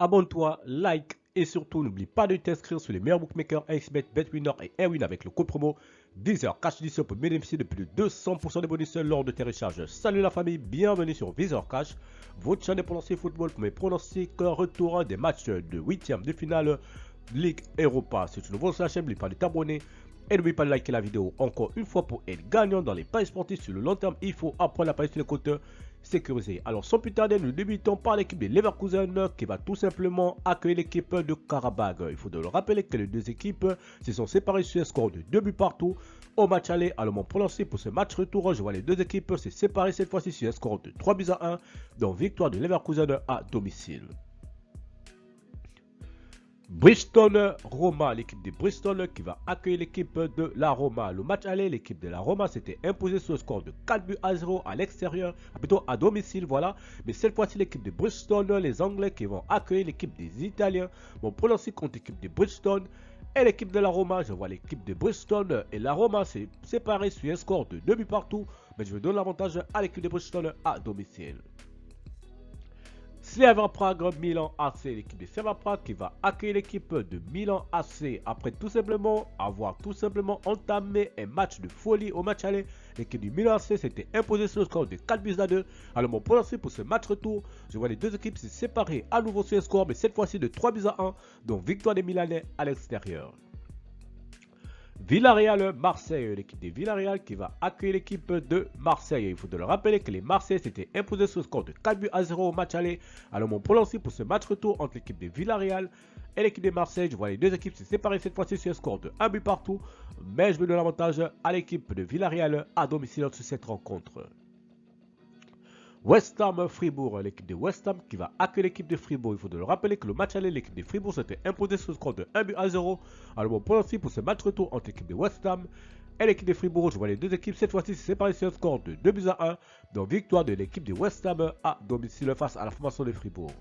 abonne-toi, like et surtout n'oublie pas de t'inscrire sur les meilleurs bookmakers XBet, BetWinner et Airwin avec le code promo 10h Cash Edition pour bénéficier de plus de 200% de bonus lors de tes recharges. Salut la famille, bienvenue sur Visor Cash, votre chaîne pour lancer football pour mes pronostics retour des matchs de 8e de finale Ligue Europa. Si tu ne vois sur la chaîne, n'oublie pas de t'abonner. Et n'oublie pas de liker la vidéo encore une fois pour être gagnant dans les paris sportifs sur le long terme. Il faut apprendre à parier sur les côtes sécurisées. Alors sans plus tarder, nous débutons par l'équipe de Leverkusen qui va tout simplement accueillir l'équipe de Karabag. Il faut de le rappeler que les deux équipes se sont séparées sur un score de 2 buts partout au match aller. Alors mon pronostic pour ce match retour, je vois les deux équipes se séparer cette fois-ci sur un score de 3 buts à 1. Donc victoire de Leverkusen à domicile. Bristol Roma, l'équipe de Bristol qui va accueillir l'équipe de la Roma. Le match aller, l'équipe de la Roma s'était imposée sur le score de 4 buts à 0 à l'extérieur, plutôt à domicile, voilà. Mais cette fois-ci, l'équipe de Bristol, les Anglais qui vont accueillir l'équipe des Italiens. Mon pronostic contre l'équipe de Bristol et l'équipe de la Roma. Je vois l'équipe de Bristol et la Roma s'est séparée sur un score de 2 buts partout. Mais je vais donner l'avantage à l'équipe de Bristol à domicile. Slavia Prague, Milan AC, l'équipe de Slavia Prague qui va accueillir l'équipe de Milan AC après tout simplement avoir entamé un match de folie au match aller. L'équipe du Milan AC s'était imposée sur le score de 4 buts à 2. Alors mon pronostic pour ce match retour, je vois les deux équipes se séparer à nouveau sur le score, mais cette fois-ci de 3 buts à 1, donc victoire des Milanais à l'extérieur. Villarreal, Marseille, l'équipe de Villarreal qui va accueillir l'équipe de Marseille. Il faut de le rappeler que les Marseillais s'étaient imposés sur le score de 4 buts à 0 au match aller. Alors mon pronostic pour ce match retour entre l'équipe de Villarreal et l'équipe de Marseille, je vois les deux équipes se séparer cette fois-ci sur un score de 1 but partout. Mais je vais donner l'avantage à l'équipe de Villarreal à domicile sur cette rencontre. West Ham Fribourg, l'équipe de West Ham qui va accueillir l'équipe de Fribourg. Il faut de le rappeler que le match aller, l'équipe de Fribourg s'était imposée sur le score de 1 but à 0. Alors mon pronostic pour ce match retour entre l'équipe de West Ham et l'équipe de Fribourg, je vois les deux équipes cette fois-ci se séparer sur un score de 2 buts à 1. Donc victoire de l'équipe de West Ham à domicile face à la formation de Fribourg.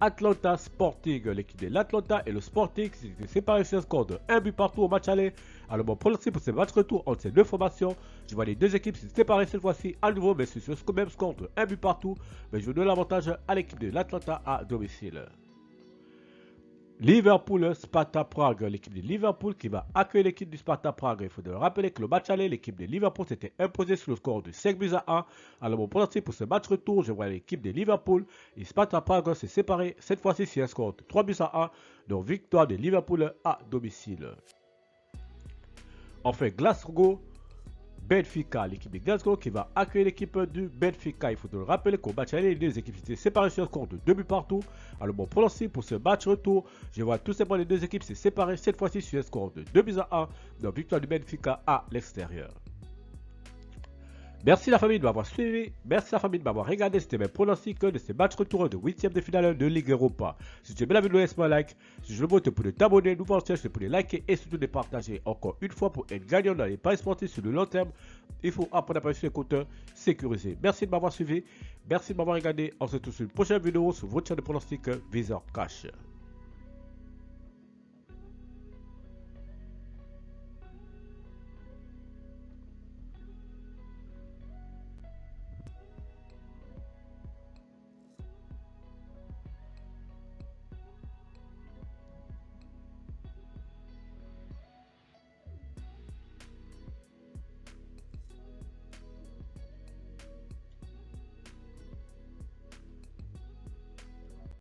Atlanta Sporting, l'équipe de l'Atlanta et le Sporting s'étaient séparés sur un score de 1 but partout au match aller. Alors mon pronostic pour ce match retour entre ces deux formations, je vois les deux équipes se séparer cette fois-ci à nouveau, mais sur ce même score de 1 but partout. Mais je donne l'avantage à l'équipe de l'Atlanta à domicile. Liverpool, Sparta Prague, l'équipe de Liverpool qui va accueillir l'équipe du Sparta Prague. Il faut de rappeler que le match aller, l'équipe de Liverpool s'était imposée sur le score de 5 buts à 1. Alors mon pronostic pour ce match retour, je vois l'équipe de Liverpool et Sparta Prague se séparer cette fois-ci sur un score de 3 buts à 1. Donc victoire de Liverpool à domicile. Enfin Glasgow, Benfica, l'équipe de Glasgow qui va accueillir l'équipe du Benfica. Il faut te le rappeler qu'au match aller, les deux équipes étaient séparées sur un score de 2 buts partout. Alors mon pronostic pour ce match retour, je vois tout simplement les deux équipes se séparer cette fois-ci sur un score de 2 buts à 1. Donc victoire du Benfica à l'extérieur. Merci la famille de m'avoir suivi, merci la famille de m'avoir regardé, c'était mes pronostics de ces matchs retour de 8e de finale de Ligue Europa. Si tu aimes la vidéo, laisse-moi un like, si je le montre pour t'abonner, nouveau chaîne, pour les liker et surtout de partager. Encore une fois pour être gagnant dans les paris sportifs sur le long terme, il faut apprendre à parier sur les compteurs sécurisés. Merci de m'avoir suivi, merci de m'avoir regardé, on se retrouve sur une prochaine vidéo sur votre chaîne de pronostics Visor Cash.